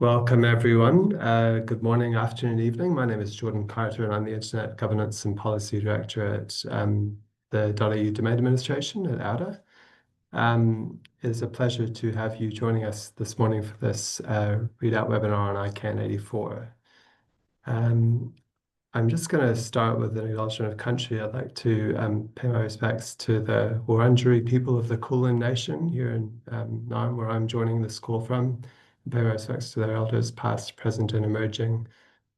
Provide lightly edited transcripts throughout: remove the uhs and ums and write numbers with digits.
Welcome, everyone. Good morning, afternoon, evening. My name is Jordan Carter, and I'm the Internet Governance and Policy Director at the .eu Domain Administration at AUDA. It is a pleasure to have you joining us this morning for this readout webinar on ICANN84. I'm just going to start with an acknowledgement of country. I'd like to pay my respects to the Wurundjeri people of the Kulin Nation here in Naarm, where I'm joining this call from. Pay my respects to their elders, past, present, and emerging,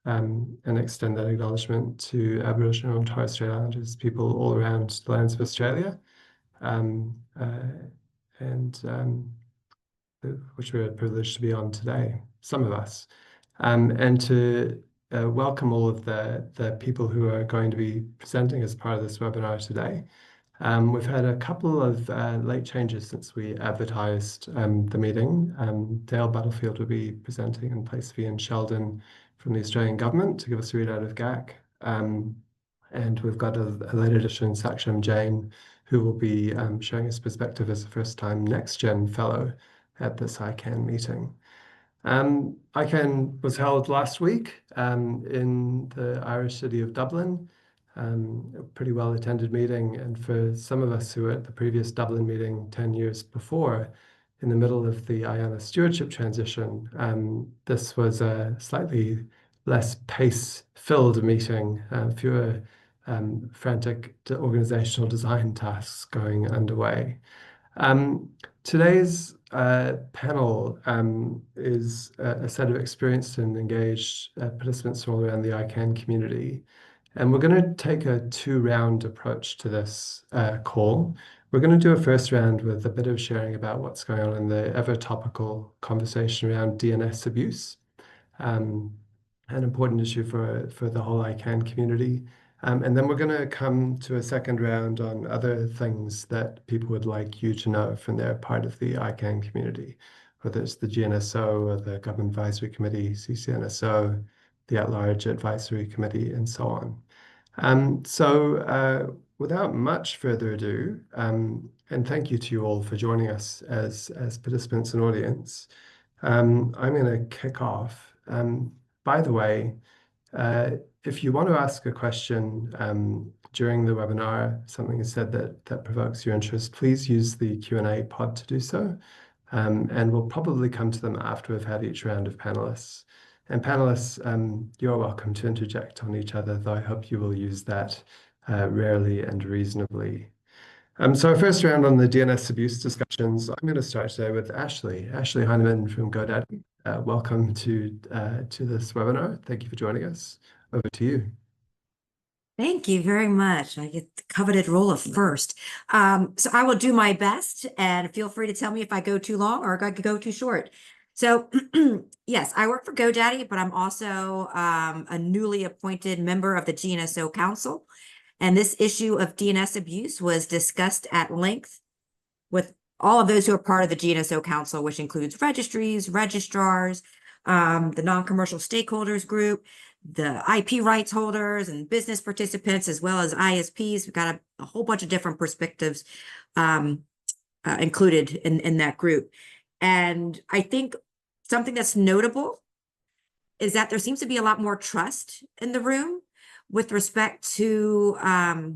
and extend that acknowledgement to Aboriginal and Torres Strait Islanders people all around the lands of Australia, um, and which we're privileged to be on today, some of us, and to welcome all of the people who are going to be presenting as part of this webinar today. We've had a couple of late changes since we advertised the meeting. Dale Battlefield will be presenting in place of Ian Sheldon from the Australian Government to give us a readout of GAC. And we've got a late addition, Saksham Jain, who will be showing his perspective as a first-time Next-Gen Fellow at this ICANN meeting. ICANN was held last week in the Irish city of Dublin. A pretty well-attended meeting, and for some of us who were at the previous Dublin meeting 10 years before, in the middle of the IANA stewardship transition, this was a slightly less pace-filled meeting, fewer frantic organizational design tasks going underway. Today's panel is a set of experienced and engaged participants from all around the ICANN community. And we're going to take a two-round approach to this call. We're going to do a first round with a bit of sharing about what's going on in the ever-topical conversation around DNS abuse, an important issue for the whole ICANN community. And then we're going to come to a second round on other things that people would like you to know from their part of the ICANN community, whether it's the GNSO or the Government Advisory Committee, CCNSO, the At-Large Advisory Committee, and so on. Without much further ado, and thank you to you all for joining us as participants and audience, I'm going to kick off. By the way, if you want to ask a question during the webinar, something is said that provokes your interest, please use the Q&A pod to do so. And we'll probably come to them after we've had each round of panelists. And panelists, you're welcome to interject on each other, though I hope you will use that rarely and reasonably. So our first round on the DNS abuse discussions, I'm going to start today with Ashley Heinemann from GoDaddy. Welcome to this webinar. Thank you for joining us. Over to you. Thank you very much. I get the coveted role of first. So I will do my best, and feel free to tell me if I go too long or if I could go too short. So yes, I work for GoDaddy, but I'm also a newly appointed member of the GNSO Council. And this issue of DNS abuse was discussed at length with all of those who are part of the GNSO Council, which includes registries, registrars, the non-commercial stakeholders group, the IP rights holders and business participants, as well as ISPs. We've got a whole bunch of different perspectives included in that group. And I think something that's notable is that there seems to be a lot more trust in the room with respect to, I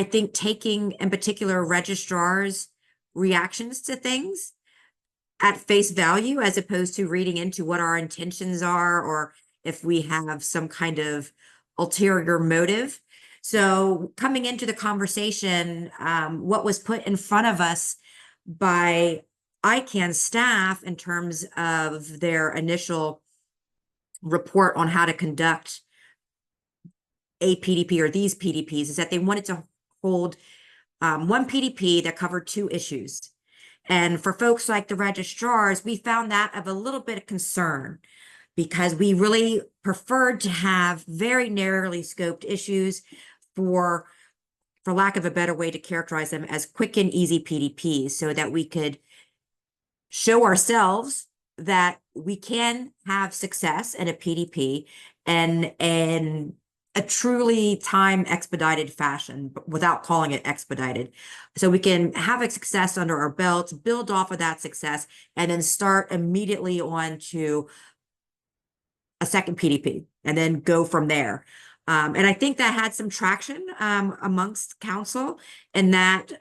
think, taking in particular registrars' reactions to things at face value, as opposed to reading into what our intentions are or if we have some kind of ulterior motive. So coming into the conversation, what was put in front of us by ICANN staff in terms of their initial report on how to conduct a PDP or these PDPs is that they wanted to hold one PDP that covered two issues. And for folks like the registrars, we found that of a little bit of concern because we really preferred to have very narrowly scoped issues for lack of a better way to characterize them, as quick and easy PDPs, so that we could show ourselves that we can have success in a PDP and a truly time expedited fashion, but without calling it expedited. So we can have a success under our belts, build off of that success, and then start immediately on to a second PDP and then go from there. And I think that had some traction amongst council, and that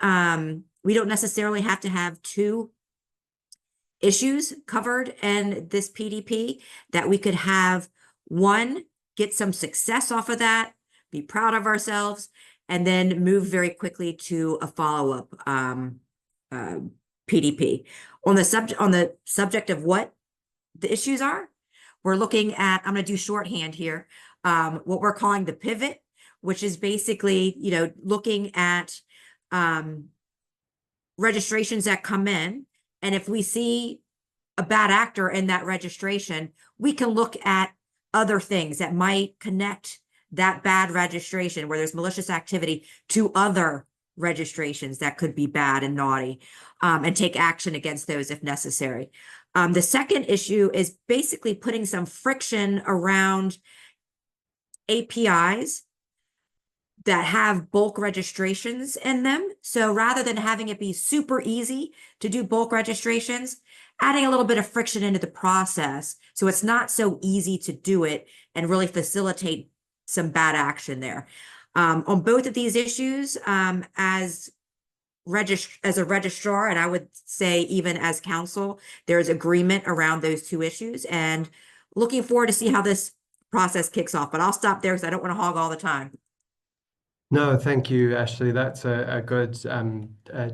we don't necessarily have to have two issues covered in this PDP, that we could have one, get some success off of that, be proud of ourselves, and then move very quickly to a follow-up PDP. On the subject of what the issues are, we're looking at, I'm going to do shorthand here, what we're calling the pivot, which is basically, looking at registrations that come in. And if we see a bad actor in that registration, we can look at other things that might connect that bad registration where there's malicious activity to other registrations that could be bad and naughty, and take action against those if necessary. The second issue is basically putting some friction around APIs that have bulk registrations in them. So rather than having it be super easy to do bulk registrations, adding a little bit of friction into the process so it's not so easy to do it and really facilitate some bad action there. On both of these issues, as a registrar, and I would say even as counsel, there's agreement around those two issues, and looking forward to see how this process kicks off. But I'll stop there because I don't want to hog all the time. No, thank you, Ashley. That's a good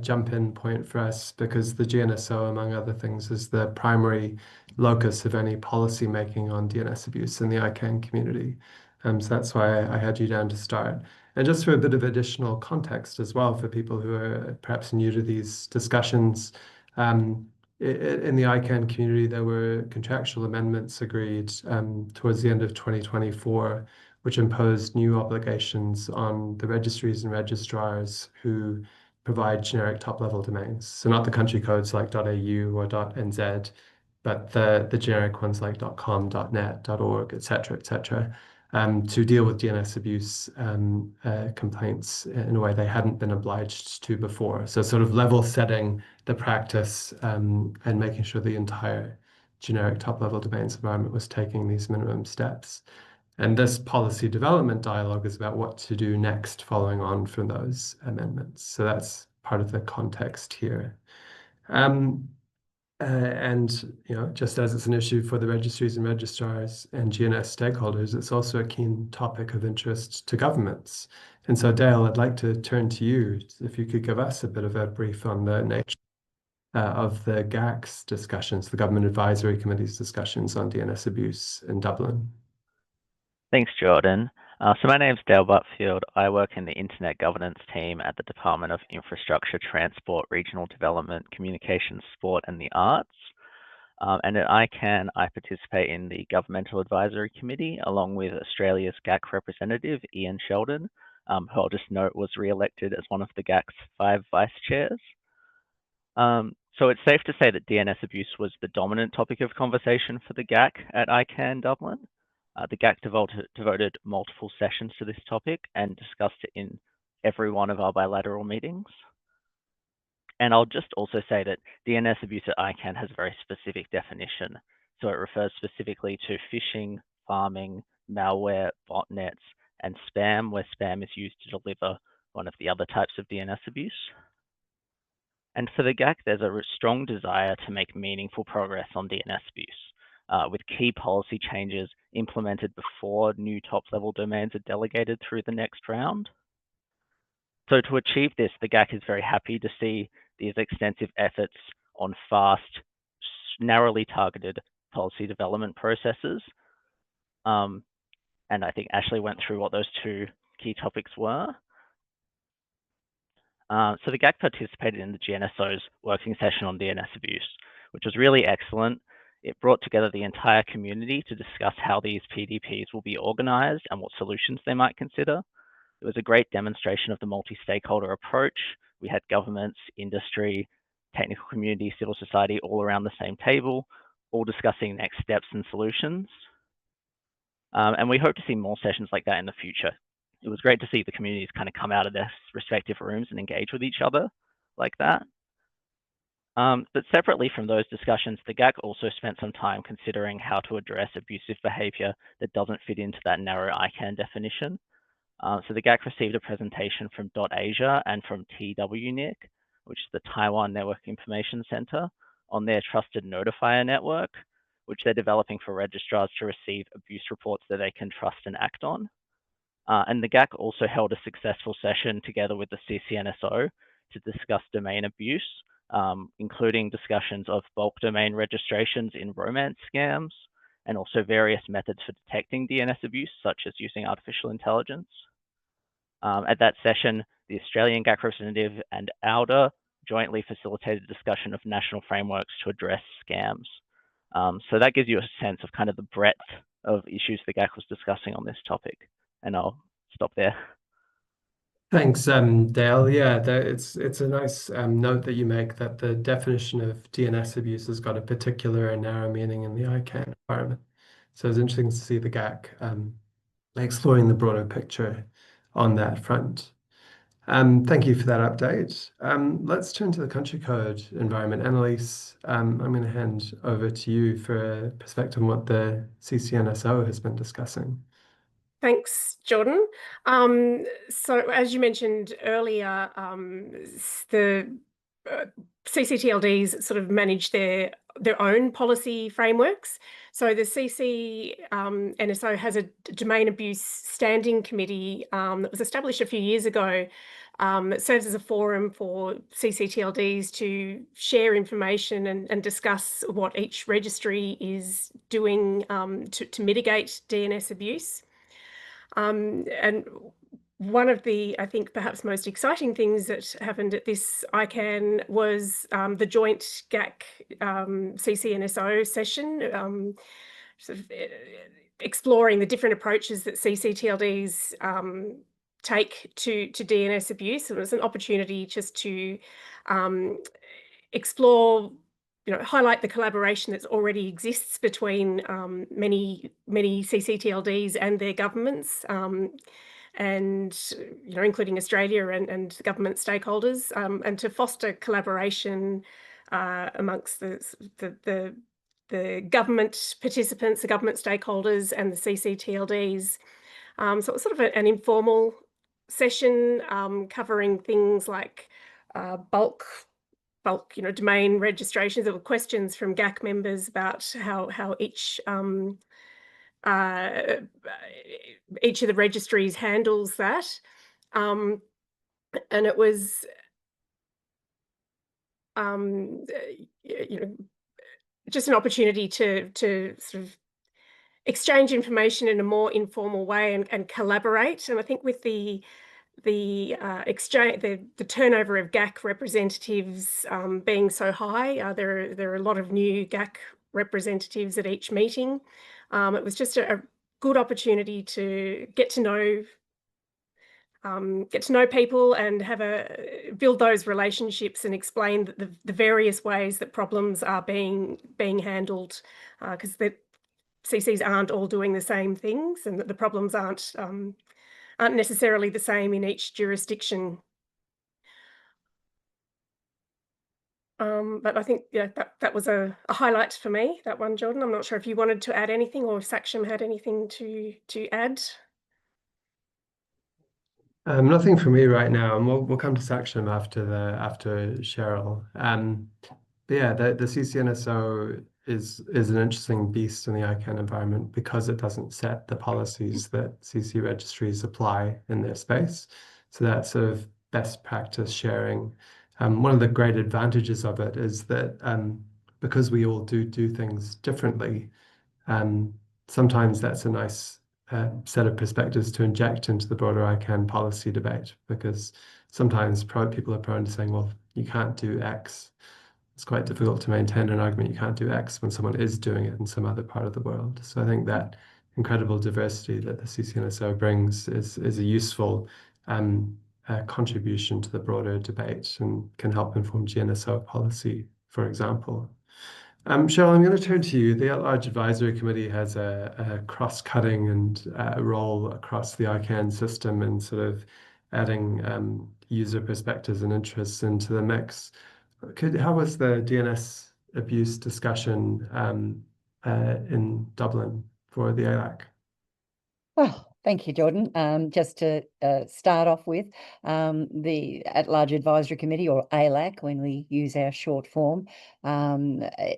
jump-in point for us, because the GNSO, among other things, is the primary locus of any policy making on DNS abuse in the ICANN community. So that's why I had you down to start. And just for a bit of additional context as well for people who are perhaps new to these discussions, in the ICANN community, there were contractual amendments agreed towards the end of 2024, which imposed new obligations on the registries and registrars who provide generic top-level domains. So not the country codes like .au or .nz, but the generic ones like .com, .net, .org, et cetera, to deal with DNS abuse complaints in a way they hadn't been obliged to before. So sort of level setting the practice and making sure the entire generic top-level domains environment was taking these minimum steps. And this policy development dialogue is about what to do next following on from those amendments. So that's part of the context here. And just as it's an issue for the registries and registrars and GNS stakeholders, it's also a keen topic of interest to governments. And so, Dale, I'd like to turn to you, if you could give us a bit of a brief on the nature of the GAC's discussions, the Government Advisory Committee's discussions on DNS abuse in Dublin. Thanks, Jordan. So my name's Dale Butfield. I work in the Internet Governance team at the Department of Infrastructure, Transport, Regional Development, Communications, Sport and the Arts. And at ICANN, I participate in the Governmental Advisory Committee, along with Australia's GAC representative, Ian Sheldon, who I'll just note was re-elected as one of the GAC's 5 vice chairs. So it's safe to say that DNS abuse was the dominant topic of conversation for the GAC at ICANN Dublin. The GAC devoted multiple sessions to this topic and discussed it in every one of our bilateral meetings. And I'll just also say that DNS abuse at ICANN has a very specific definition. So it refers specifically to phishing, farming, malware, botnets, and spam, where spam is used to deliver one of the other types of DNS abuse. And for the GAC, there's a strong desire to make meaningful progress on DNS abuse, with key policy changes implemented before new top-level domains are delegated through the next round. So to achieve this, the GAC is very happy to see these extensive efforts on fast, narrowly targeted policy development processes. And I think Ashley went through what those two key topics were. So the GAC participated in the GNSO's working session on DNS abuse, which was really excellent. It brought together the entire community to discuss how these PDPs will be organized and what solutions they might consider. It was a great demonstration of the multi-stakeholder approach. We had governments, industry, technical community, civil society all around the same table, all discussing next steps and solutions. And we hope to see more sessions like that in the future. It was great to see the communities kind of come out of their respective rooms and engage with each other like that. But separately from those discussions, the GAC also spent some time considering how to address abusive behaviour that doesn't fit into that narrow ICANN definition. So the GAC received a presentation from .asia and from TWNIC, which is the Taiwan Network Information Center, on their trusted notifier network, which they're developing for registrars to receive abuse reports that they can trust and act on. And the GAC also held a successful session together with the CCNSO to discuss domain abuse, including discussions of bulk domain registrations in romance scams, and also various methods for detecting DNS abuse, such as using artificial intelligence. At that session, the Australian GAC representative and ALDA jointly facilitated a discussion of national frameworks to address scams. So that gives you a sense of kind of the breadth of issues the GAC was discussing on this topic. And I'll stop there. Thanks, Dale. Yeah, it's a nice note that you make that the definition of DNS abuse has got a particular and narrow meaning in the ICANN environment. So it's interesting to see the GAC exploring the broader picture on that front. Thank you for that update. Let's turn to the country code environment. Annalise, I'm going to hand over to you for a perspective on what the CCNSO has been discussing. Thanks, Jordan. So as you mentioned earlier, the CCTLDs sort of manage their own policy frameworks. So the CCNSO has a domain abuse standing committee that was established a few years ago. It serves as a forum for CCTLDs to share information and discuss what each registry is doing to mitigate DNS abuse. And one of the, I think, perhaps most exciting things that happened at this ICANN was the joint GAC CCNSO session, sort of exploring the different approaches that CCTLDs take to DNS abuse. And it was an opportunity just to explore, highlight the collaboration that already exists between many CCTLDs and their governments, and including Australia and government stakeholders, and to foster collaboration amongst the government participants, the government stakeholders, and the CCTLDs. So it was sort of an informal session covering things like bulk domain registrations. There were questions from GAC members about how each of the registries handles that, and it was just an opportunity to sort of exchange information in a more informal way and collaborate. And I think with the exchange, the turnover of GAC representatives being so high, there are a lot of new GAC representatives at each meeting. It was just a good opportunity to get to know people and build those relationships and explain the various ways that problems are being handled, because the CCs aren't all doing the same things, and that the problems aren't necessarily the same in each jurisdiction. But I think that was a highlight for me, that one, Jordan. I'm not sure if you wanted to add anything, or if Saksham had anything to add. Nothing for me right now, and we'll come to Saksham after Cheryl. But yeah, the CCNSO is an interesting beast in the ICANN environment because it doesn't set the policies that CC registries apply in their space. So that sort of best practice sharing. One of the great advantages of it is that because we all do things differently, sometimes that's a nice set of perspectives to inject into the broader ICANN policy debate, because sometimes people are prone to saying, well, you can't do X. It's quite difficult to maintain an argument you can't do X when someone is doing it in some other part of the world. So I think that incredible diversity that the CCNSO brings is a useful contribution to the broader debate and can help inform GNSO policy, for example. Cheryl, I'm going to turn to you. The At-Large Advisory Committee has a cross-cutting and role across the ICANN system and sort of adding user perspectives and interests into the mix. How was the DNS abuse discussion in Dublin for the ALAC? Well, thank you, Jordan. Just to start off with, the At-Large Advisory Committee, or ALAC, when we use our short form,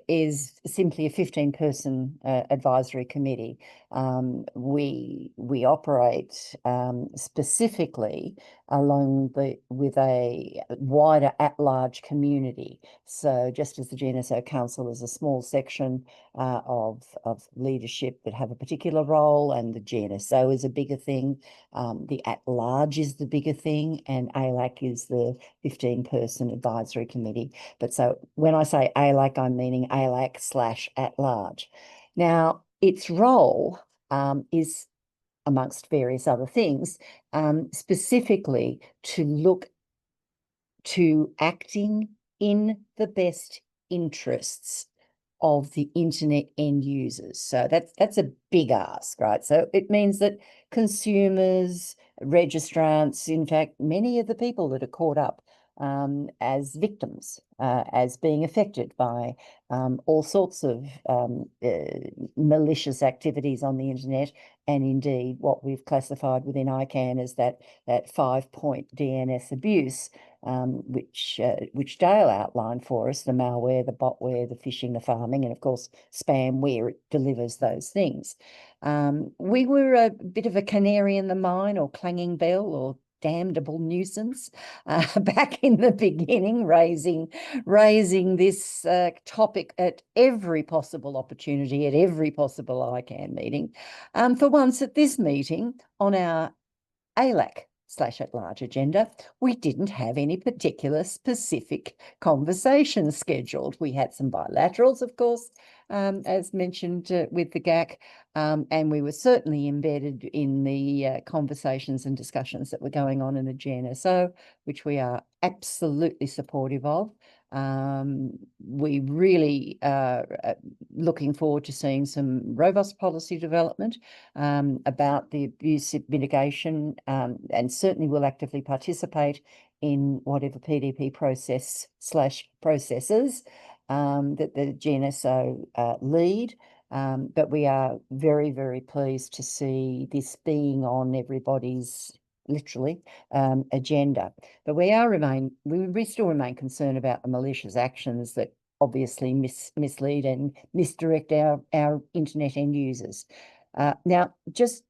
is simply a 15-person advisory committee. We operate specifically with a wider at-large community. So just as the GNSO Council is a small section of leadership that have a particular role, and the GNSO is a bigger thing, the at-large is the bigger thing, and ALAC is the 15-person advisory committee. But so when I say ALAC, I'm meaning ALAC/at-large. Now, its role is, amongst various other things, specifically to look to acting in the best interests of the internet end users. So that's a big ask, right? So it means that consumers, registrants, in fact, many of the people that are caught up as victims, as being affected by all sorts of malicious activities on the internet, and indeed what we've classified within ICANN as that 5-point DNS abuse, which Dale outlined for us: the malware, the botware, the phishing, the farming, and of course spamware. It delivers those things. We were a bit of a canary in the mine, or clanging bell, or damnable nuisance back in the beginning, raising this topic at every possible opportunity, at every possible ICANN meeting. For once, at this meeting, on our ALAC/at-large agenda, we didn't have any particular specific conversations scheduled. We had some bilaterals, of course, as mentioned with the GAC, and we were certainly embedded in the conversations and discussions that were going on in the GNSO, which we are absolutely supportive of. We really are looking forward to seeing some robust policy development about the abuse mitigation, and certainly will actively participate in whatever PDP process/processes that the GNSO lead. But we are very, very pleased to see this being on everybody's, literally, agenda. But we still remain concerned about the malicious actions that obviously mislead and misdirect our internet end users. Now, just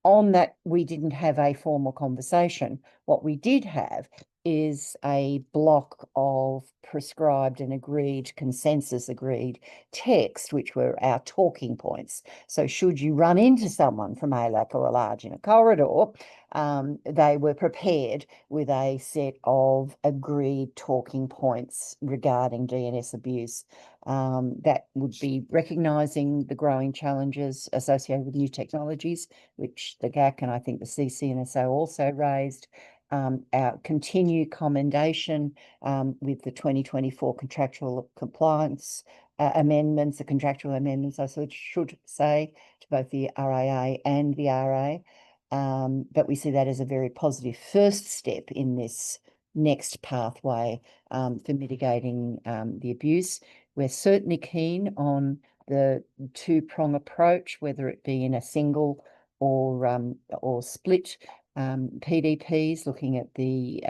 on that, we didn't have a formal conversation. What we did have is a block of prescribed and agreed, consensus agreed text, which were our talking points. So should you run into someone from ALAC or ALARGE in a corridor, they were prepared with a set of agreed talking points regarding DNS abuse. That would be recognising the growing challenges associated with new technologies, which the GAC and I think the CCNSO also raised. Our continued commendation with the 2024 contractual compliance amendments, the contractual amendments, I should say, to both the RAA and the RA. But we see that as a very positive first step in this next pathway for mitigating the abuse. We're certainly keen on the two-prong approach, whether it be in a single or split PDPs, looking at the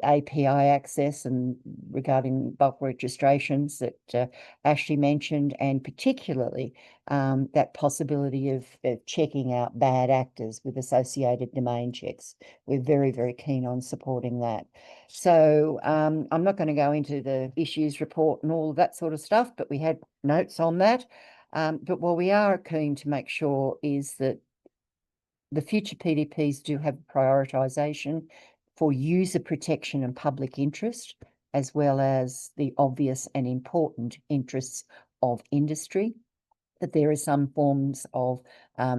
API access and regarding bulk registrations that Ashley mentioned, and particularly that possibility of checking out bad actors with associated domain checks. We're very, very keen on supporting that. So I'm not going to go into the issues report and all of that sort of stuff, but we had notes on that. But what we are keen to make sure is that the future PDPs do have prioritisation for user protection and public interest, as well as the obvious and important interests of industry, that there are some forms of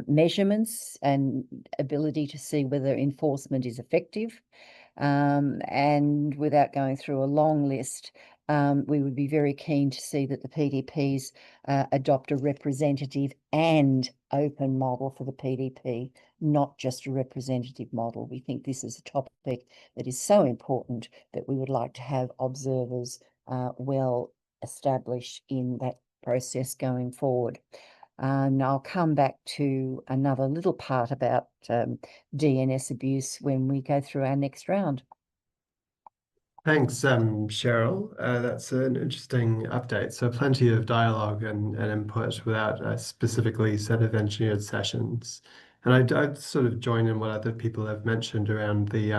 measurements and ability to see whether enforcement is effective. And without going through a long list, we would be very keen to see that the PDPs adopt a representative and open model for the PDP, not just a representative model. We think this is a topic that is so important that we would like to have observers well established in that process going forward. And I'll come back to another little part about DNS abuse when we go through our next round. Thanks, Cheryl. That's an interesting update. So plenty of dialogue and input without a specifically set of engineered sessions. And I'd sort of join in what other people have mentioned around the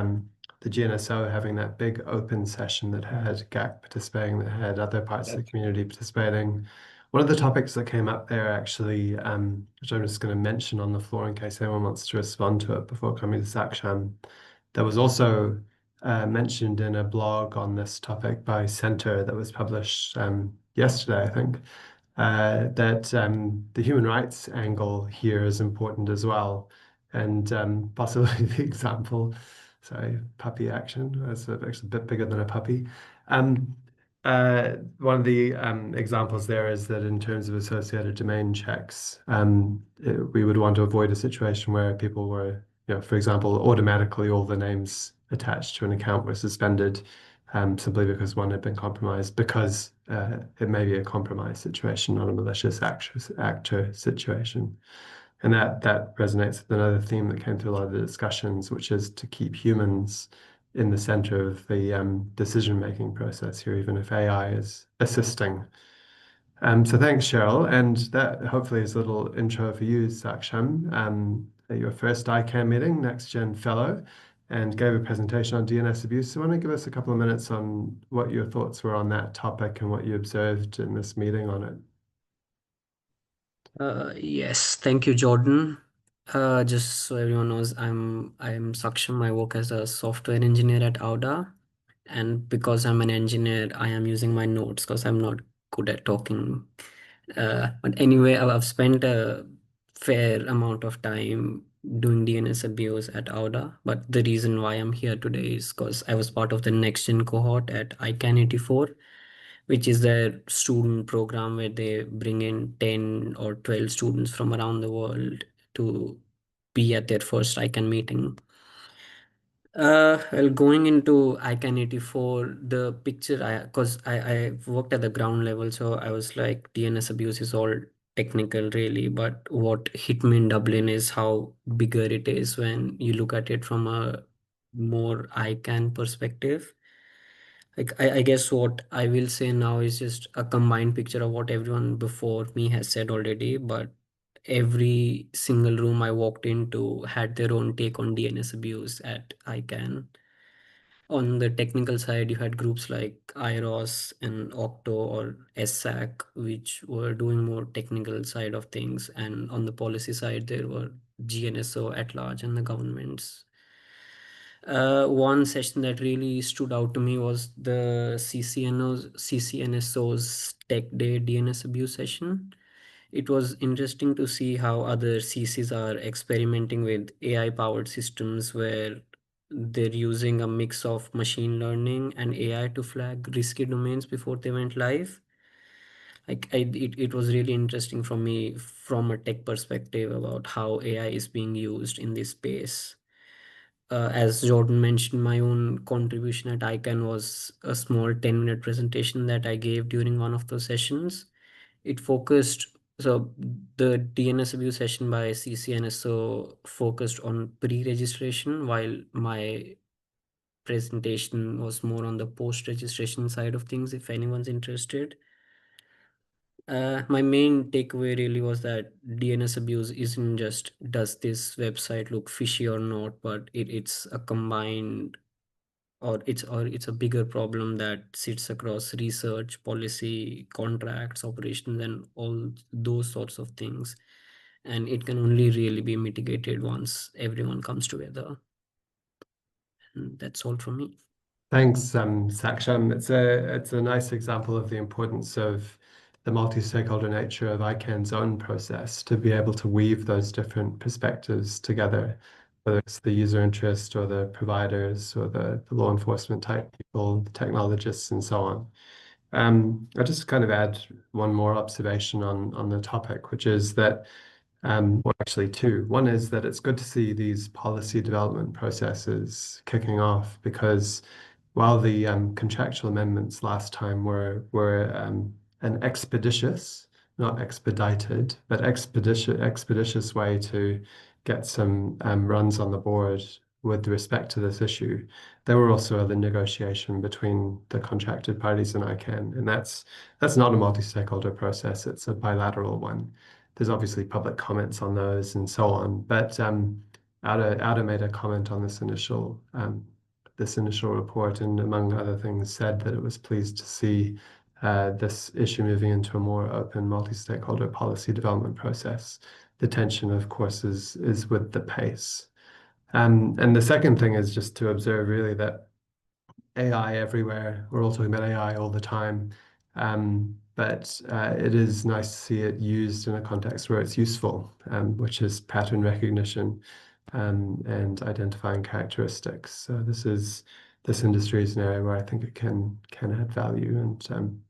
GNSO having that big open session that had GAC participating, that had other parts of the community participating. One of the topics that came up there actually, which I'm just going to mention on the floor in case anyone wants to respond to it before coming to Saksham, that was also mentioned in a blog on this topic by Centre that was published yesterday, I think, that the human rights angle here is important as well. And possibly the example, sorry, puppy action, that's actually a bit bigger than a puppy. One of the examples there is that in terms of associated domain checks, we would want to avoid a situation where people were, for example, automatically all the names attached to an account were suspended simply because one had been compromised, because it may be a compromised situation, not a malicious actor situation. And that resonates with another theme that came through a lot of the discussions, which is to keep humans in the center of the decision-making process here, even if AI is assisting. So thanks, Cheryl. And that hopefully is a little intro for you, Saksham, at your first ICANN meeting, Next Gen Fellow, and gave a presentation on DNS abuse. So why don't you give us a couple of minutes on what your thoughts were on that topic and what you observed in this meeting on it? Yes, thank you, Jordan. Just so everyone knows, I'm Saksham. I work as a software engineer at Auda, and because I'm an engineer, I am using my notes because I'm not good at talking. But anyway, I've spent a fair amount of time doing DNS abuse at Auda. But the reason why I'm here today is because I was part of the next gen cohort at ICANN84, which is their student program where they bring in 10 or 12 students from around the world to be at their first ICANN meeting. Well, going into ICANN84, the picture, because I worked at the ground level, so I was like, DNS abuse is all technical really, but what hit me in Dublin is how bigger it is when you look at it from a more ICANN perspective. Like I guess what I will say now is just a combined picture of what everyone before me has said already, but every single room I walked into had their own take on DNS abuse at ICANN. On the technical side, you had groups like IROS and Octo or SSAC, which were doing more technical side of things. And on the policy side, there were GNSO at large and the governments. One session that really stood out to me was the CCNSO's Tech Day DNS abuse session. It was interesting to see how other CCs are experimenting with AI-powered systems where they're using a mix of machine learning and AI to flag risky domains before they went live. Like it was really interesting for me from a tech perspective about how AI is being used in this space. As Jordan mentioned, my own contribution at ICANN was a small 10-minute presentation that I gave during one of those sessions. It focused, so the DNS abuse session by CCNSO focused on pre-registration, while my presentation was more on the post-registration side of things, if anyone's interested. My main takeaway really was that DNS abuse isn't just does this website look fishy or not, but it's a combined or it's a bigger problem that sits across research, policy, contracts, operations, and all those sorts of things. And it can only really be mitigated once everyone comes together. And that's all from me. Thanks, Saksham. It's a nice example of the importance of the multi-stakeholder nature of ICANN's own process to be able to weave those different perspectives together, whether it's the user interest or the providers or the law enforcement type people, the technologists, and so on. I'll just kind of add one more observation on the topic, which is that, well, actually two. One is that it's good to see these policy development processes kicking off, because while the contractual amendments last time were an expeditious, not expedited, but expeditious way to get some runs on the board with respect to this issue, there were also the negotiation between the contracted parties and ICANN, and that's not a multi-stakeholder process; it's a bilateral one. There's obviously public comments on those and so on, but Ada made a comment on this initial report, and among other things said that it was pleased to see this issue moving into a more open multi-stakeholder policy development process. The tension, of course, is with the pace. And the second thing is just to observe really that AI everywhere. We're all talking about AI all the time. But it is nice to see it used in a context where it's useful, which is pattern recognition and identifying characteristics. So this industry is an area where I think it can add value and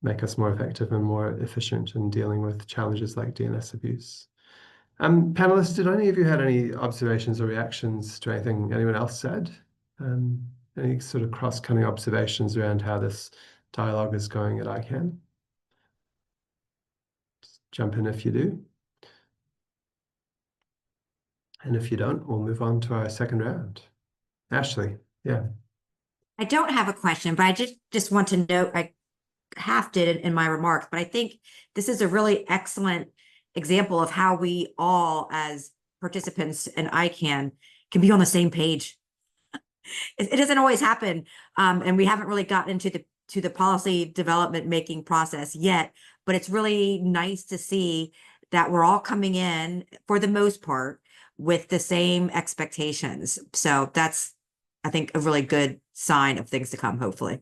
make us more effective and more efficient in dealing with challenges like DNS abuse. Panelists, did any of you had any observations or reactions to anything anyone else said? Any sort of cross-cutting observations around how this dialogue is going at ICANN? Just jump in if you do. And if you don't, we'll move on to our second round. Ashley, yeah. I don't have a question, but I just want to note, I half did it in my remarks, but I think this is a really excellent example of how we all, as participants in ICANN, can be on the same page. It doesn't always happen, and we haven't really gotten into the policy development making process yet, but it's really nice to see that we're all coming in, for the most part, with the same expectations. So that's, I think, a really good sign of things to come, hopefully.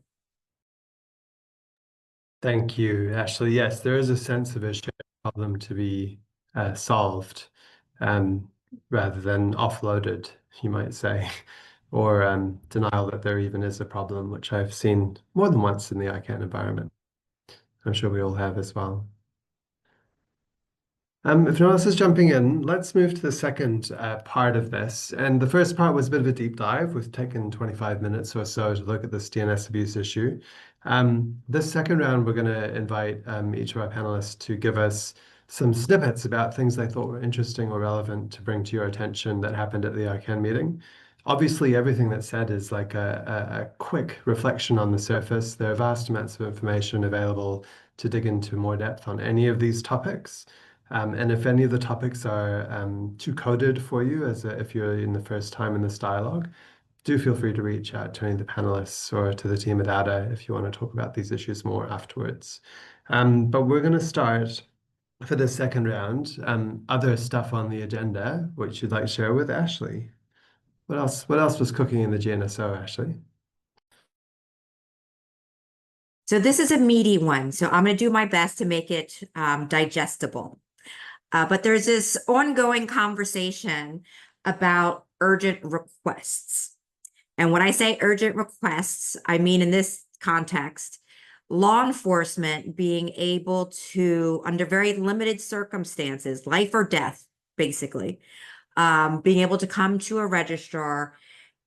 Thank you, Ashley. Yes, there is a sense of a shared problem to be solved, rather than offloaded, you might say, or denial that there even is a problem, which I've seen more than once in the ICANN environment. I'm sure we all have as well. If no one else is jumping in, let's move to the second part of this. And the first part was a bit of a deep dive. We've taken 25 minutes or so to look at this DNS abuse issue. This second round, we're going to invite each of our panelists to give us some snippets about things they thought were interesting or relevant to bring to your attention that happened at the ICANN meeting. Obviously, everything that's said is like a quick reflection on the surface. There are vast amounts of information available to dig into more depth on any of these topics. And if any of the topics are too coded for you, if you're in the first time in this dialogue, do feel free to reach out to any of the panelists or to the team at ADA if you want to talk about these issues more afterwards. But we're going to start for the second round. Other stuff on the agenda, which you'd like to share with Ashley. What else was cooking in the GNSO, Ashley? So this is a meaty one, so I'm going to do my best to make it digestible. But there's this ongoing conversation about urgent requests. And when I say urgent requests, I mean in this context, law enforcement being able to, under very limited circumstances, life or death, basically, being able to come to a registrar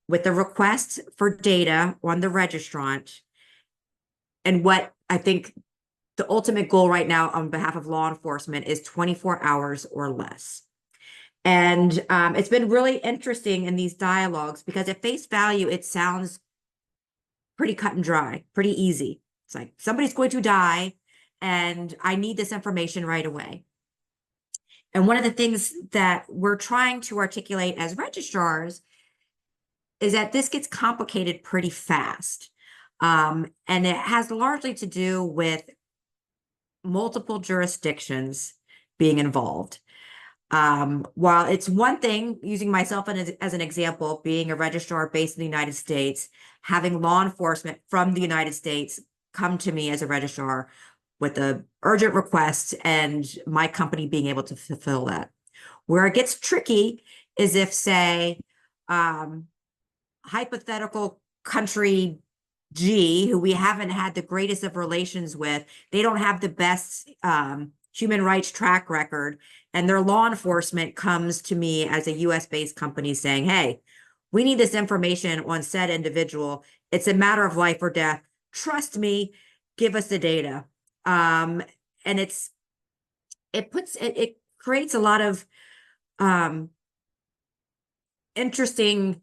with a request for data on the registrant. And what I think the ultimate goal right now on behalf of law enforcement is 24 hours or less. And it's been really interesting in these dialogues because at face value, it sounds pretty cut and dry, pretty easy. It's like somebody's going to die and I need this information right away. And one of the things that we're trying to articulate as registrars is that this gets complicated pretty fast. And it has largely to do with multiple jurisdictions being involved. While it's one thing, using myself as an example, being a registrar based in the United States, having law enforcement from the United States come to me as a registrar with an urgent request and my company being able to fulfill that. Where it gets tricky is if, say, hypothetical country G, who we haven't had the greatest of relations with. They don't have the best human rights track record, and their law enforcement comes to me as a US-based company saying, hey, we need this information on said individual. It's a matter of life or death. Trust me, give us the data. And it creates a lot of interesting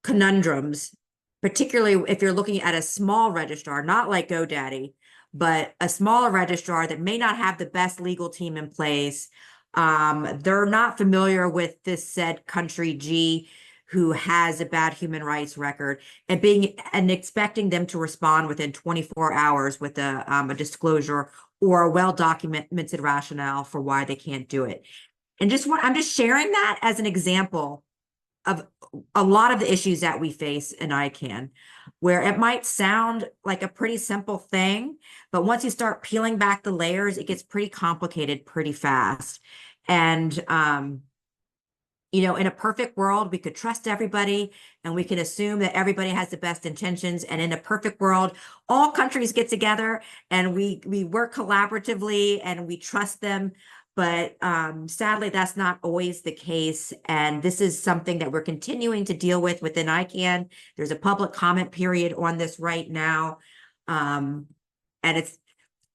conundrums, particularly if you're looking at a small registrar, not like GoDaddy, but a smaller registrar that may not have the best legal team in place. They're not familiar with this said country G who has a bad human rights record, and expecting them to respond within 24 hours with a disclosure or a well-documented rationale for why they can't do it. And I'm just sharing that as an example of a lot of the issues that we face in ICANN, where it might sound like a pretty simple thing, but once you start peeling back the layers, it gets pretty complicated pretty fast. And you know, in a perfect world, we could trust everybody and we can assume that everybody has the best intentions. And in a perfect world, all countries get together and we work collaboratively and we trust them. But sadly, that's not always the case. And this is something that we're continuing to deal with within ICANN. There's a public comment period on this right now. And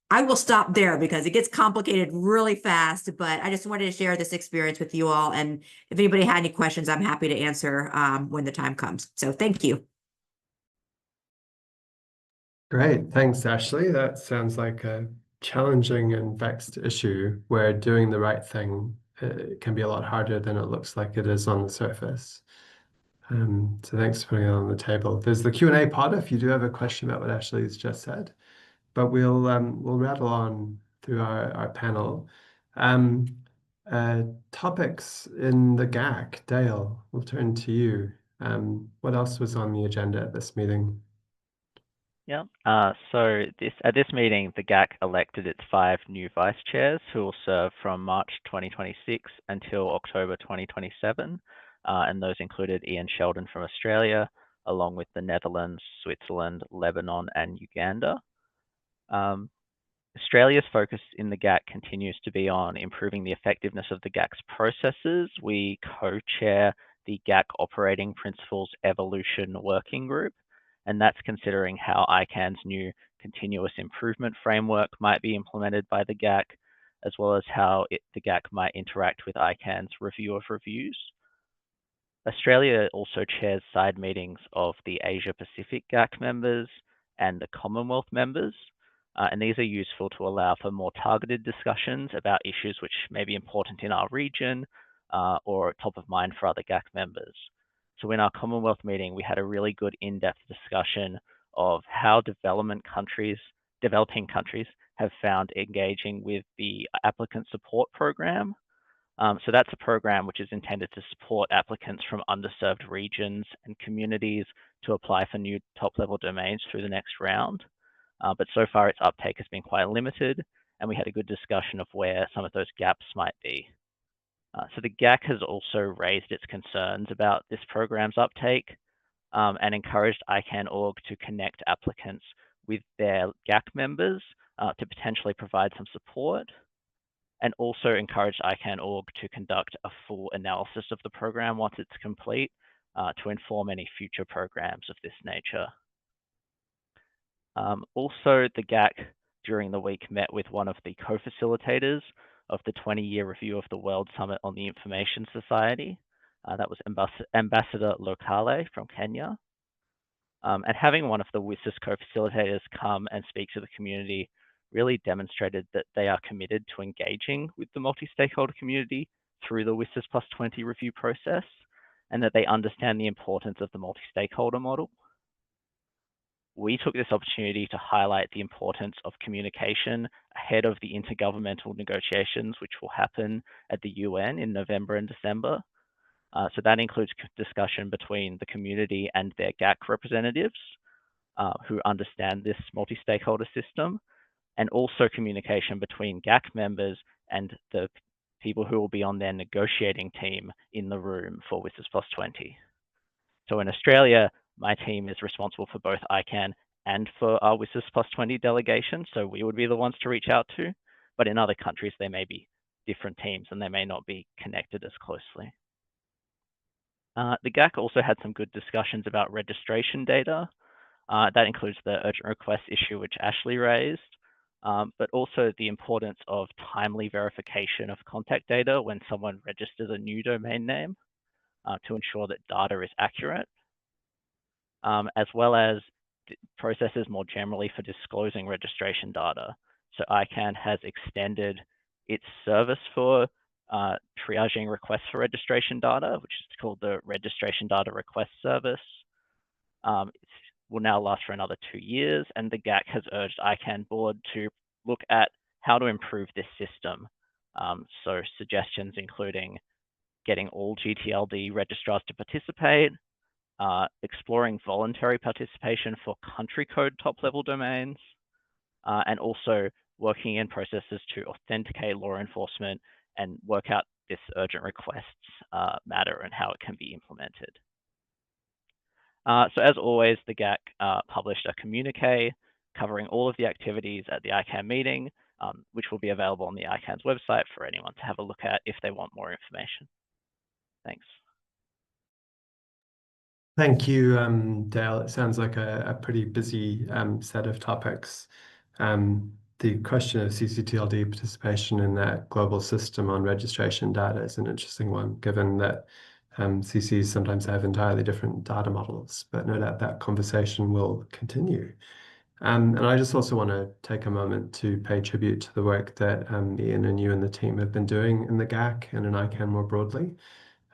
I will stop there because it gets complicated really fast, but I just wanted to share this experience with you all. And if anybody had any questions, I'm happy to answer when the time comes. So thank you. Great. Thanks, Ashley. That sounds like a challenging and vexed issue where doing the right thing can be a lot harder than it looks like it is on the surface. So thanks for putting it on the table. There's the Q&A pod if you do have a question about what Ashley's just said. But we'll rattle on through our panel. Topics in the GAC. Dale, we'll turn to you. What else was on the agenda at this meeting? Yeah. So at this meeting, the GAC elected its 5 new vice chairs who will serve from March 2026 until October 2027. And those included Ian Sheldon from Australia, along with the Netherlands, Switzerland, Lebanon, and Uganda. Australia's focus in the GAC continues to be on improving the effectiveness of the GAC's processes. We co-chair the GAC Operating Principles Evolution Working Group, and that's considering how ICANN's new continuous improvement framework might be implemented by the GAC, as well as how the GAC might interact with ICANN's review of reviews. Australia also chairs side meetings of the Asia Pacific GAC members and the Commonwealth members, and these are useful to allow for more targeted discussions about issues which may be important in our region or top of mind for other GAC members. So in our Commonwealth meeting, we had a really good in-depth discussion of how developing countries have found engaging with the applicant support program. So that's a program which is intended to support applicants from underserved regions and communities to apply for new top-level domains through the next round. But so far its uptake has been quite limited, and we had a good discussion of where some of those gaps might be. So the GAC has also raised its concerns about this program's uptake and encouraged ICANN.org to connect applicants with their GAC members to potentially provide some support, and also encouraged ICANN.org to conduct a full analysis of the program once it's complete to inform any future programs of this nature. Also, the GAC during the week met with one of the co-facilitators of the 20-year review of the World Summit on the Information Society. That was Ambassador Lokale from Kenya. And having one of the WSIS co-facilitators come and speak to the community really demonstrated that they are committed to engaging with the multi-stakeholder community through the WSIS Plus 20 review process, and that they understand the importance of the multi-stakeholder model. We took this opportunity to highlight the importance of communication ahead of the intergovernmental negotiations, which will happen at the UN in November and December. So that includes discussion between the community and their GAC representatives who understand this multi-stakeholder system, and also communication between GAC members and the people who will be on their negotiating team in the room for WSIS Plus 20. So in Australia, my team is responsible for both ICANN and for our WSIS plus 20 delegation, so we would be the ones to reach out to. But in other countries, there may be different teams and they may not be connected as closely. The GAC also had some good discussions about registration data. That includes the urgent request issue, which Ashley raised, but also the importance of timely verification of contact data when someone registers a new domain name to ensure that data is accurate, as well as processes more generally for disclosing registration data. So ICANN has extended its service for triaging requests for registration data, which is called the Registration Data Request Service. It will now last for another 2 years, and the GAC has urged ICANN board to look at how to improve this system. So suggestions including getting all GTLD registrars to participate, exploring voluntary participation for country code top-level domains, and also working in processes to authenticate law enforcement and work out this urgent requests matter and how it can be implemented. So as always, the GAC published a communique covering all of the activities at the ICANN meeting, which will be available on the ICANN's website for anyone to have a look at if they want more information. Thanks. Thank you, Dale. It sounds like a pretty busy set of topics. The question of CCTLD participation in that global system on registration data is an interesting one, given that CCs sometimes have entirely different data models, but no doubt that conversation will continue. And I just also want to take a moment to pay tribute to the work that Ian and you and the team have been doing in the GAC and in ICANN more broadly.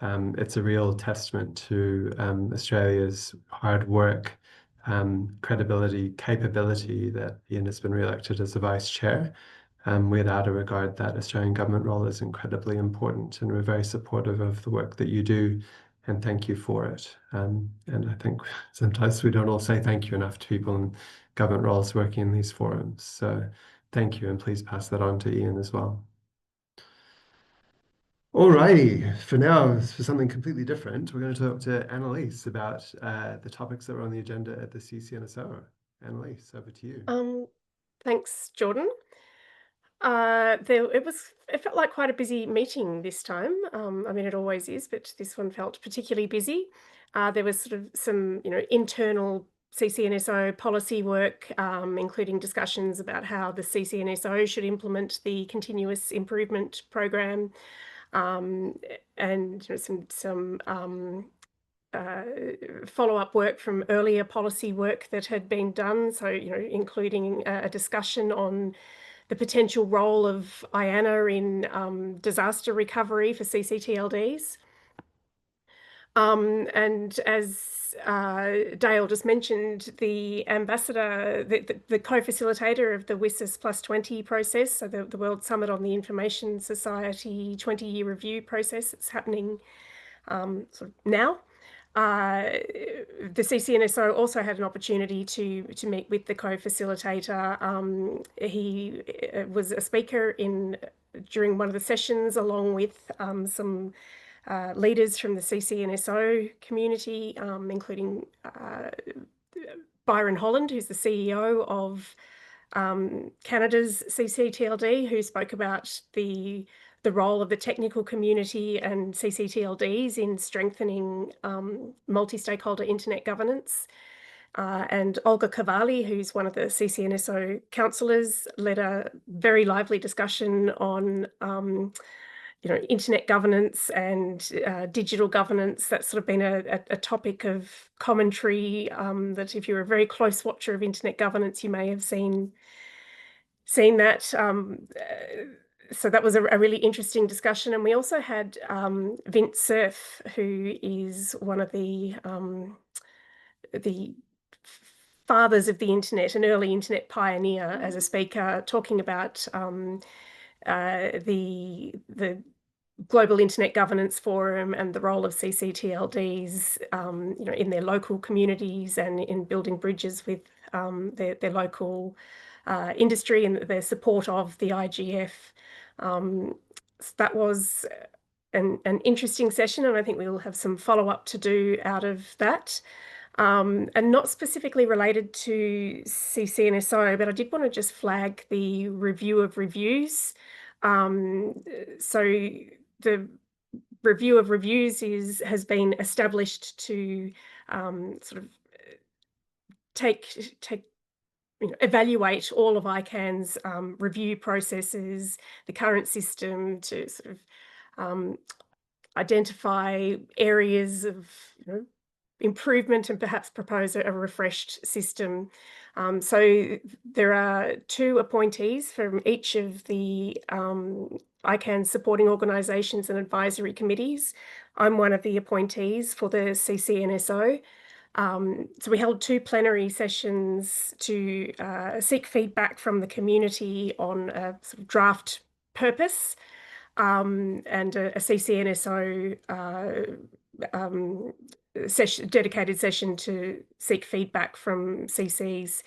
It's a real testament to Australia's hard work, credibility, capability that Ian has been re-elected as the Vice Chair. Without a regard that Australian government role is incredibly important, and we're very supportive of the work that you do, and thank you for it. And I think sometimes we don't all say thank you enough to people in government roles working in these forums. So thank you, and please pass that on to Ian as well. Alrighty, for now, for something completely different, we're going to talk to Annalise about the topics that were on the agenda at the CCNSO. Annalise, over to you. Thanks, Jordan. It felt like quite a busy meeting this time. I mean, it always is, but this one felt particularly busy. There was sort of some, internal CCNSO policy work, including discussions about how the CCNSO should implement the continuous improvement program, and some follow-up work from earlier policy work that had been done. So, including a discussion on the potential role of IANA in disaster recovery for CCTLDs. And as Dale just mentioned, the ambassador, the co-facilitator of the WSIS plus 20 process, so the World Summit on the Information Society 20-year review process, it's happening sort of now. The CCNSO also had an opportunity to meet with the co-facilitator. He was a speaker during one of the sessions, along with some leaders from the CCNSO community, including Byron Holland, who's the CEO of Canada's CCTLD, who spoke about the role of the technical community and CCTLDs in strengthening multi-stakeholder internet governance. And Olga Cavalli, who's one of the CCNSO councillors, led a very lively discussion on internet governance and digital governance. That's sort of been a topic of commentary that if you're a very close watcher of internet governance, you may have seen that. So that was a really interesting discussion. And we also had Vint Cerf, who is one of the fathers of the internet, an early internet pioneer, as a speaker, talking about the Global Internet Governance Forum and the role of CCTLDs, in their local communities and in building bridges with their local industry and their support of the IGF. So that was an interesting session, and I think we will have some follow-up to do out of that. and not specifically related to CCNSO, but I did want to just flag the review of reviews. So the review of reviews has been established to sort of evaluate all of ICANN's review processes, the current system, to sort of identify areas of improvement and perhaps propose a refreshed system. So there are 2 appointees from each of the ICANN supporting organisations and advisory committees. I'm one of the appointees for the CCNSO. So we held 2 plenary sessions to seek feedback from the community on a sort of draft purpose, and a CCNSO dedicated session to seek feedback from CCs.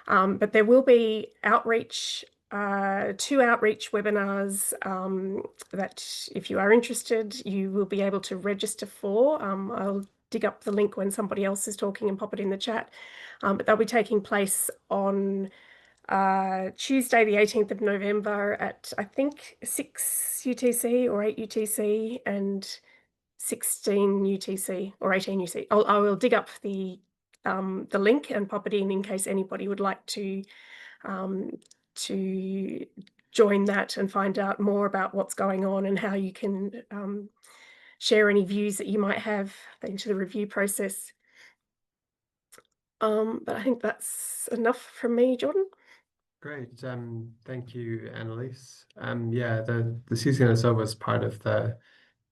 But there will be outreach, 2 outreach webinars that, if you are interested, you will be able to register for. I'll dig up the link when somebody else is talking and pop it in the chat. But they'll be taking place on Tuesday, the 18th of November at, I think, 6 UTC or 8 UTC and 16 UTC or 18 UTC. I will dig up the link and pop it in case anybody would like to join that and find out more about what's going on and how you can share any views that you might have into the review process. But I think that's enough from me, Jordan. Great. Thank you, Annalise. Yeah, the CCNSO was part of the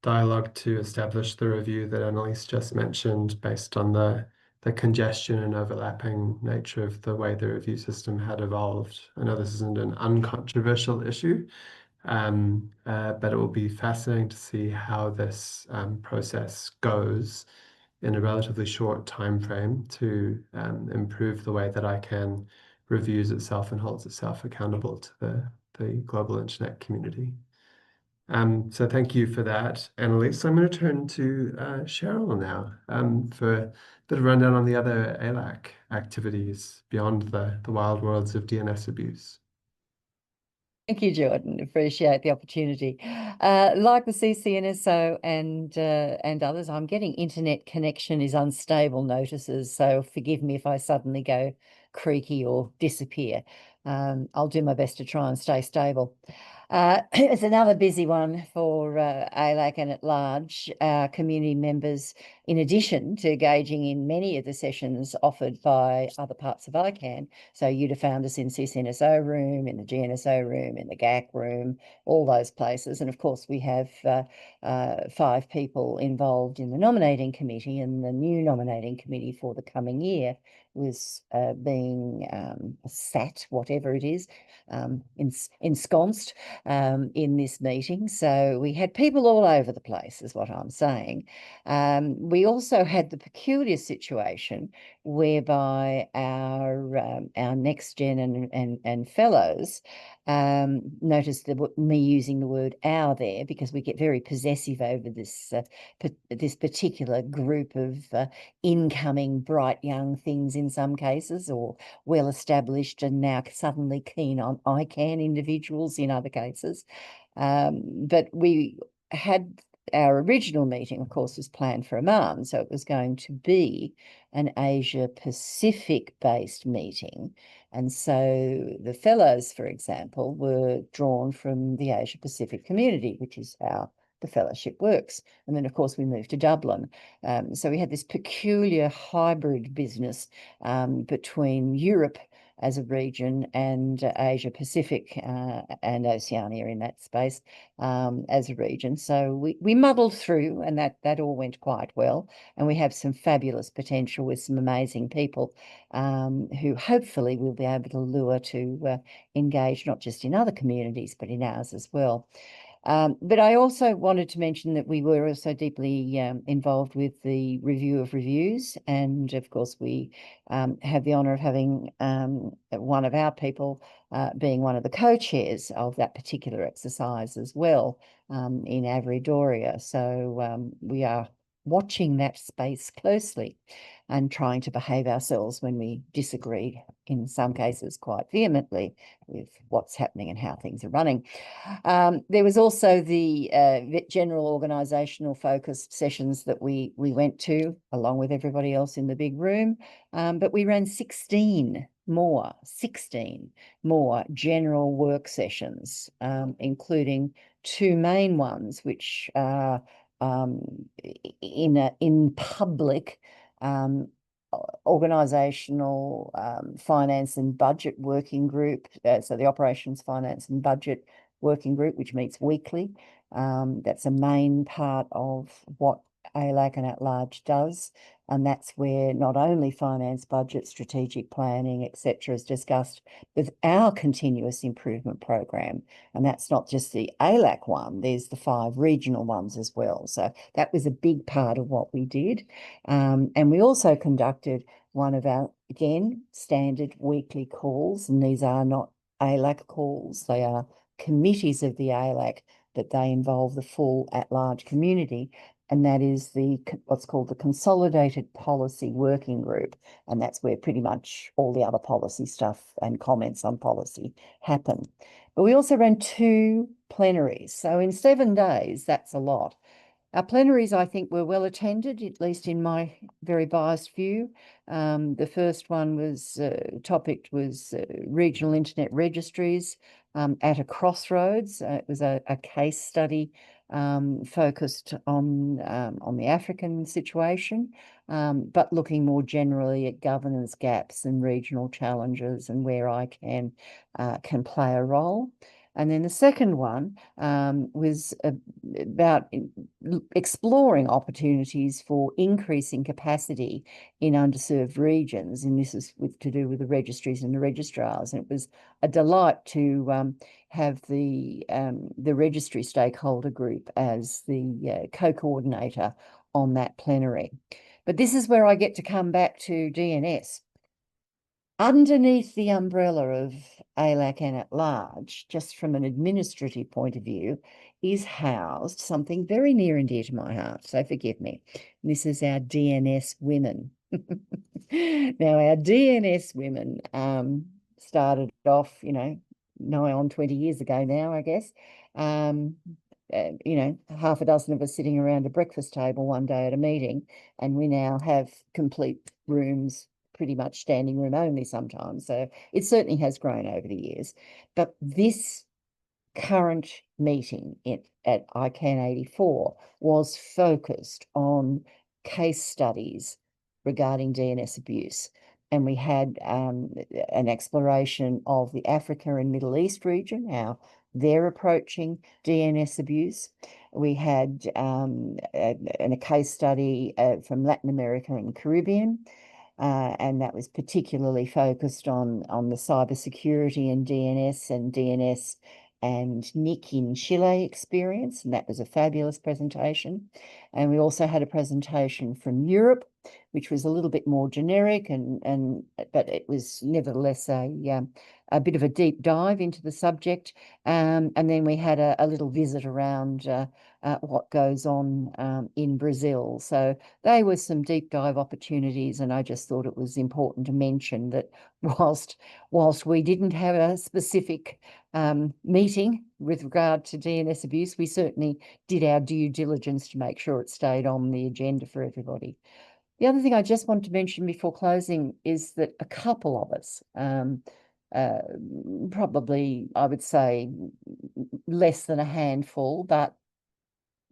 dialogue to establish the review that Annalise just mentioned, based on the congestion and overlapping nature of the way the review system had evolved. I know this isn't an uncontroversial issue, but it will be fascinating to see how this process goes in a relatively short time frame to improve the way that ICANN reviews itself and holds itself accountable to the global internet community. So thank you for that, Annalise. I'm going to turn to Cheryl now for a bit of rundown on the other ALAC activities beyond the wild worlds of DNS abuse. Thank you, Jordan. Appreciate the opportunity. Like the CCNSO and others, I'm getting internet connection is unstable notices, so forgive me if I suddenly go creaky or disappear. I'll do my best to try and stay stable. It's another busy one for ALAC and at large. Our community members, in addition to engaging in many of the sessions offered by other parts of ICANN, so you'd have found us in CCNSO room, in the GNSO room, in the GAC room, all those places. And of course, we have 5 people involved in the nominating committee, and the new nominating committee for the coming year was being sat, whatever it is, ensconced in this meeting. So we had people all over the place, is what I'm saying. We also had the peculiar situation whereby our next gen and fellows noticed me using the word "our" there, because we get very possessive over this particular group of incoming bright young things in some cases, or well established and now suddenly keen on ICANN individuals in other cases. But we had our original meeting, of course, was planned for Amman, so it was going to be an Asia Pacific based meeting. And so the fellows, for example, were drawn from the Asia Pacific community, which is how the fellowship works. And then, of course, we moved to Dublin. So we had this peculiar hybrid business between Europe as a region and Asia Pacific and Oceania in that space as a region. So we muddled through, and that all went quite well. And we have some fabulous potential with some amazing people who hopefully we'll be able to lure to engage not just in other communities, but in ours as well. But I also wanted to mention that we were also deeply involved with the review of reviews. And of course, we have the honour of having one of our people being one of the co-chairs of that particular exercise as well in Avery Doria. So we are watching that space closely and trying to behave ourselves when we disagree, in some cases quite vehemently, with what's happening and how things are running. There was also the general organisational focused sessions that we went to, along with everybody else in the big room, but we ran 16 more general work sessions, including 2 main ones, which are in public organisational finance and budget working group. So the operations, finance and budget working group, which meets weekly. That's a main part of what ALAC and At Large does. And that's where not only finance, budget, strategic planning, etc., is discussed with our continuous improvement program. And that's not just the ALAC one, there's the 5 regional ones as well. So that was a big part of what we did. And we also conducted one of our, again, standard weekly calls, and these are not ALAC calls, they are committees of the ALAC, but they involve the full at-large community, and that is the what's called the Consolidated Policy Working Group, and that's where pretty much all the other policy stuff and comments on policy happen. But we also ran 2 plenaries, so in 7 days, that's a lot. Our plenaries, I think, were well attended, at least in my very biased view. The first one was topic was regional internet registries at a crossroads. It was a case study focused on the African situation, but looking more generally at governance gaps and regional challenges and where ICANN can play a role. And then the second one was about exploring opportunities for increasing capacity in underserved regions. And this is to do with the registries and the registrars. And it was a delight to have the registry stakeholder group as the co-coordinator on that plenary. But this is where I get to come back to DNS. Underneath the umbrella of ALAC and At Large, just from an administrative point of view, is housed something very near and dear to my heart, so forgive me. This is our DNS women. Now, our DNS women started off, nigh on 20 years ago now, I guess. Half a dozen of us sitting around a breakfast table one day at a meeting, and we now have complete rooms, pretty much standing room only sometimes. So it certainly has grown over the years. But this current meeting at ICANN84 was focused on case studies regarding DNS abuse. And we had an exploration of the Africa and Middle East region, how they're approaching DNS abuse. We had a case study from Latin America and Caribbean, and that was particularly focused on the cybersecurity and DNS and NIC in Chile experience, and that was a fabulous presentation. And we also had a presentation from Europe, which was a little bit more generic, but it was nevertheless a bit of a deep dive into the subject. And then we had a little visit around what goes on in Brazil. So they were some deep dive opportunities, and I just thought it was important to mention that whilst we didn't have a specific meeting with regard to DNS abuse, we certainly did our due diligence to make sure it stayed on the agenda for everybody. The other thing I just want to mention before closing is that a couple of us, probably I would say less than a handful, but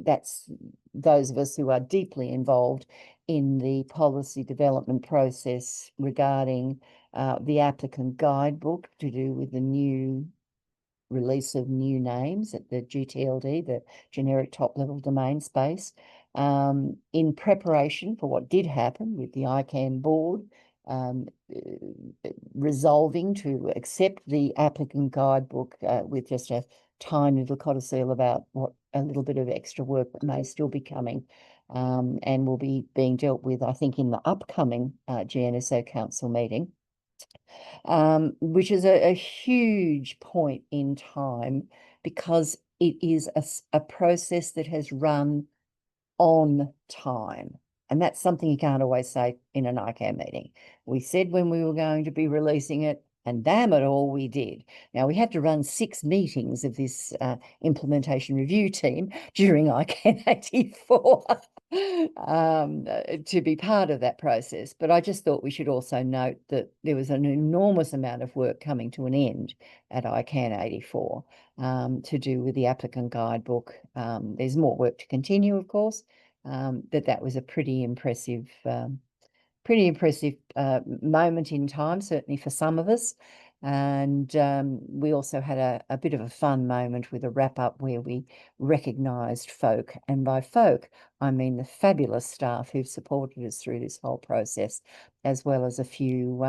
that's those of us who are deeply involved in the policy development process regarding the applicant guidebook to do with the new release of new names at the GTLD, the generic top-level domain space, in preparation for what did happen with the ICANN board resolving to accept the applicant guidebook with just a tiny little codicil about what a little bit of extra work that may still be coming and will be being dealt with, I think, in the upcoming GNSO Council meeting. Which is a huge point in time, because it is a process that has run on time. And that's something you can't always say in an ICANN meeting. We said when we were going to be releasing it, and damn it all, we did. Now, we had to run 6 meetings of this implementation review team during ICANN84 to be part of that process. But I just thought we should also note that there was an enormous amount of work coming to an end at ICANN84 to do with the applicant guidebook. There's more work to continue, of course, but that was a pretty impressive moment in time, certainly for some of us. And we also had a bit of a fun moment with a wrap up where we recognised folk, and by folk I mean the fabulous staff who've supported us through this whole process, as well as a few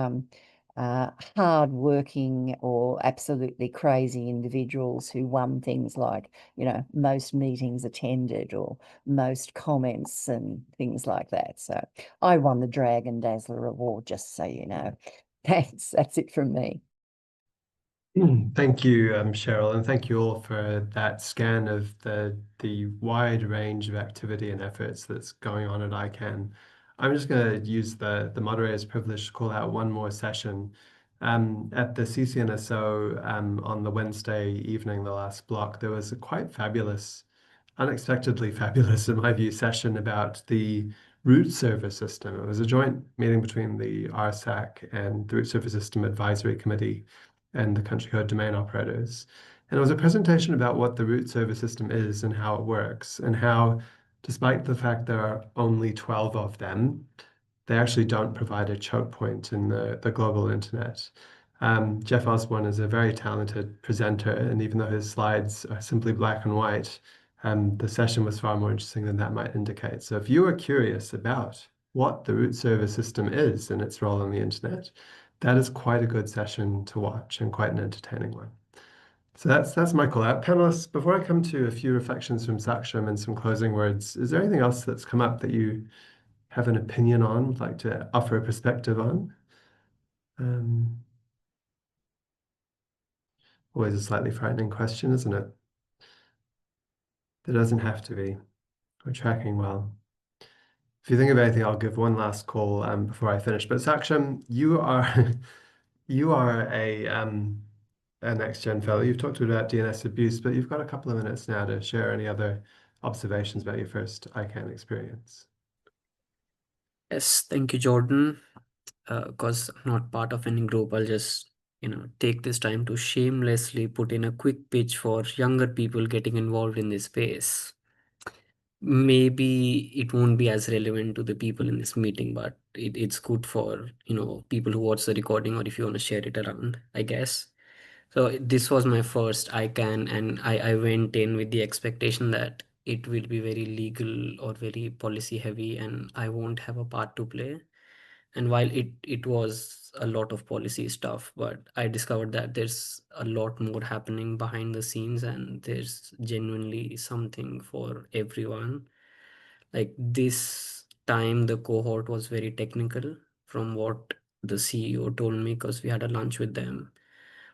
hard-working or absolutely crazy individuals who won things like, you know, most meetings attended or most comments and things like that. So I won the Dragon Dazzler Award, just so you know. Thanks. That's it from me. Thank you, Cheryl, and thank you all for that scan of the wide range of activity and efforts that's going on at ICANN. I'm just going to use the moderator's privilege to call out one more session. At the CCNSO on the Wednesday evening, the last block, there was a quite fabulous, unexpectedly fabulous, in my view, session about the root server system. It was a joint meeting between the RSAC and the Root Server System Advisory Committee and the country code domain operators. And it was a presentation about what the root server system is and how it works, and how, despite the fact there are only 12 of them, they actually don't provide a choke point in the global internet. Jeff Osborne is a very talented presenter, and even though his slides are simply black and white, the session was far more interesting than that might indicate. So if you are curious about what the root server system is and its role on the internet, that is quite a good session to watch and quite an entertaining one. So that's my call out. Panelists, before I come to a few reflections from Saksham and some closing words, is there anything else that's come up that you have an opinion on, would like to offer a perspective on? Always a slightly frightening question, isn't it? There doesn't have to be. We're tracking well. If you think of anything, I'll give one last call before I finish. But Saksham, you are you are a next-gen fellow. You've talked about DNS abuse, but you've got a couple of minutes now to share any other observations about your first ICANN experience. Yes, thank you, Jordan. Because I'm not part of any group, I'll just take this time to shamelessly put in a quick pitch for younger people getting involved in this space. Maybe it won't be as relevant to the people in this meeting, but it's good for people who watch the recording, or if you want to share it around, I guess. So this was my first ICANN, and I went in with the expectation that it will be very legal or very policy heavy, and I won't have a part to play. And while it was a lot of policy stuff, but I discovered that there's a lot more happening behind the scenes, and there's genuinely something for everyone. Like this time, the cohort was very technical from what the CEO told me, because we had a lunch with them.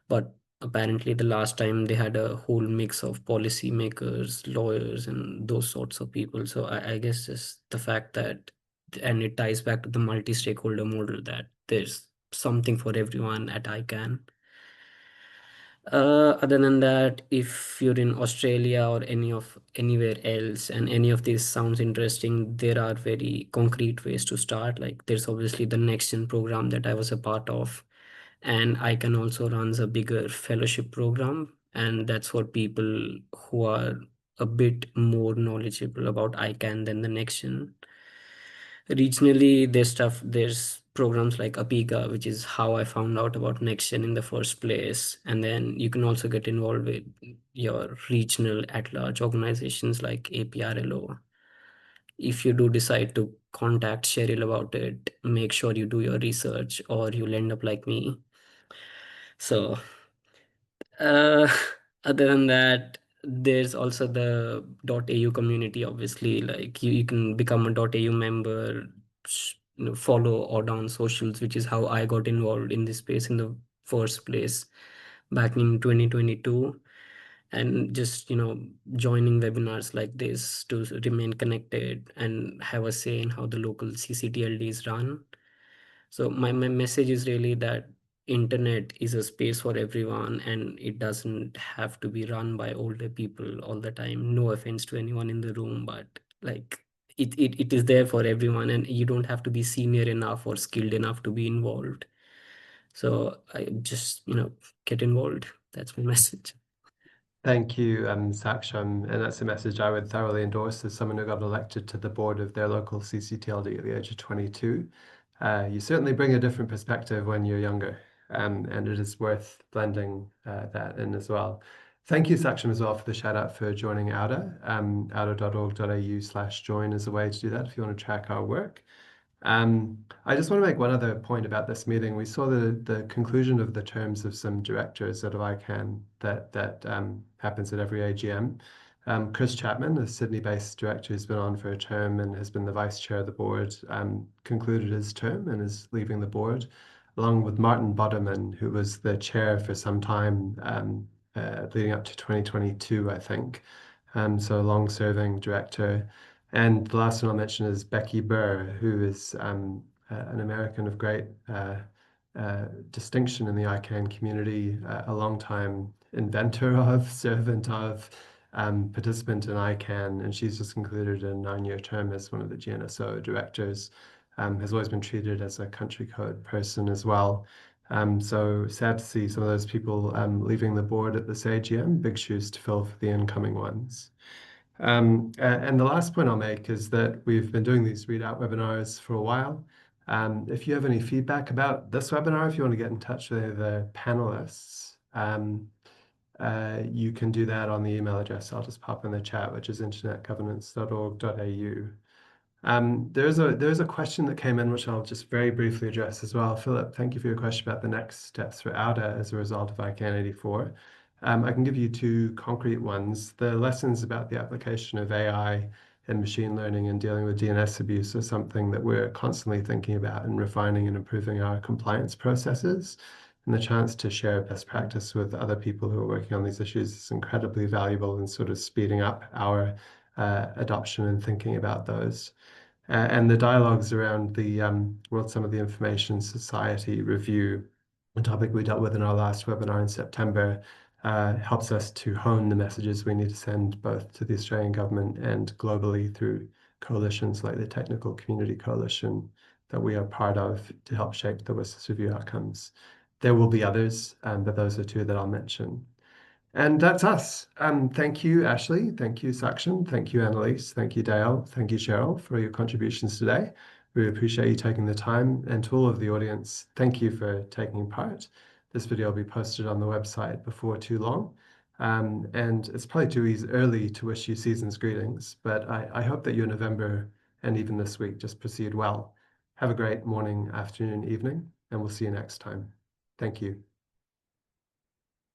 But apparently the last time they had a whole mix of policy makers, lawyers, and those sorts of people. So I guess just the fact that, and it ties back to the multi-stakeholder model, that there's something for everyone at ICANN. Other than that, if you're in Australia or anywhere else and any of this sounds interesting, there are very concrete ways to start. Like there's obviously the NextGen program that I was a part of, and ICANN also runs a bigger fellowship program, and that's for people who are a bit more knowledgeable about ICANN than the NextGen. Regionally, there's programs like APIGA, which is how I found out about NextGen in the first place. And then you can also get involved with your regional at-large organizations like APRLO. If you do decide to contact Cheryl about it, make sure you do your research or you'll end up like me. So, other than that, there's also the .au community. Obviously, like you can become a .au member, follow or on socials, which is how I got involved in this space in the first place back in 2022. and just, joining webinars like this to remain connected and have a say in how the local CCTLDs run. So my message is really that internet is a space for everyone, and it doesn't have to be run by older people all the time. No offense to anyone in the room, but like it is there for everyone, and you don't have to be senior enough or skilled enough to be involved. So I just, get involved. That's my message. Thank you, Saksham. And that's a message I would thoroughly endorse as someone who got elected to the board of their local CCTLD at the age of 22. You certainly bring a different perspective when you're younger, and it is worth blending that in as well. Thank you, Saksham, as well, for the shout out for joining Outer. Outer.org.au/join is a way to do that if you want to track our work. I just want to make one other point about this meeting. We saw the conclusion of the terms of some directors out of ICANN that happens at every AGM. Chris Chapman, a Sydney-based director who's been on for a term and has been the vice chair of the board, concluded his term and is leaving the board, along with Martin Bodeman, who was the chair for some time leading up to 2022, I think. So a long-serving director. And the last one I'll mention is Becky Burr, who is an American of great distinction in the ICANN community, a long-time inventor of, servant of, participant in ICANN, and she's just concluded a 9-year term as one of the GNSO directors, has always been treated as a country code person as well. So sad to see some of those people leaving the board at this AGM, big shoes to fill for the incoming ones. And the last point I'll make is that we've been doing these readout webinars for a while. If you have any feedback about this webinar, if you want to get in touch with the panelists, you can do that on the email address I'll just pop in the chat, which is internetgovernance.org.au. There's a question that came in, which I'll just very briefly address as well. Philip, thank you for your question about the next steps for AUDA as a result of ICANN84. I can give you 2 concrete ones. The lessons about the application of AI and machine learning and dealing with DNS abuse are something that we're constantly thinking about and refining and improving our compliance processes. And the chance to share best practice with other people who are working on these issues is incredibly valuable in sort of speeding up our adoption and thinking about those. And the dialogues around the World Summit of the Information Society review, a topic we dealt with in our last webinar in September, helps us to hone the messages we need to send both to the Australian government and globally through coalitions like the Technical Community Coalition that we are part of to help shape the WSIS review outcomes. There will be others, but those are 2 that I'll mention. And that's us. Thank you, Ashley. Thank you, Saksham. Thank you, Annalise. Thank you, Dale. Thank you, Cheryl, for your contributions today. We appreciate you taking the time. And to all of the audience, thank you for taking part. This video will be posted on the website before too long. And it's probably too early to wish you season's greetings, but I hope that your November and even this week just proceed well. Have a great morning, afternoon, evening, and we'll see you next time. Thank you.